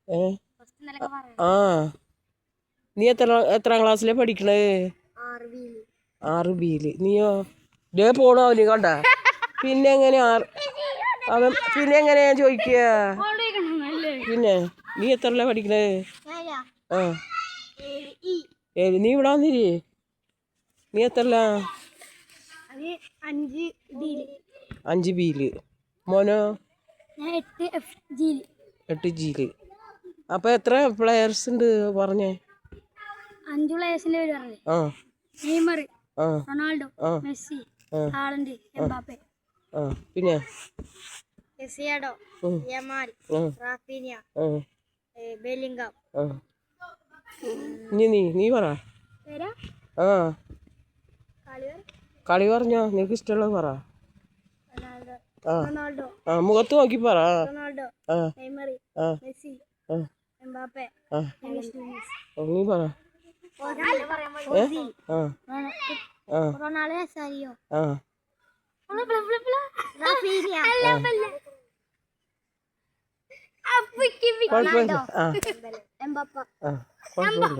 ഏ ആ നീ എത്രാം ക്ലാസ്സിലാണ് പഠിക്കണേ? 6B നീയോ? ഡേ പോണോ നീ കണ്ട പിന്നെ എങ്ങനെയാ പിന്നെ എങ്ങനെയാ ചോദിക്കുക? പിന്നെ നീ എത്രല്ല പഠിക്കണേ? ആ നീ ഇവിടെ വന്നിരി. നീ എത്രല്ല? 5B മോനോ? 8G അപ്പൊ എത്ര പ്ലെയേഴ്സ് ഉണ്ട് പറഞ്ഞേ? 5 പ്ലേയേഴ്സിന്റെ പേര് പറഞ്ഞേ. Neymar, Ronaldo, Messi, Haaland, Mbappe. പിന്നെ ക്രിസ്റ്റിയാനോ, യമാൽ, റാഫീനിയ, ബെല്ലിംഗം. നീ പറ. ആ കളി പറഞ്ഞോ, നിനക്ക് ഇഷ്ടമുള്ളത് പറ. ആ മുഖത്ത് നോക്കി പറ. Ronaldo, Neymar, Messi, Mbappe. നീ പറ. റൊണാൾഡോ, സാരിയോ, കുഴപ്പമില്ല. എംബാപ്പെ. കുഴപ്പമില്ല.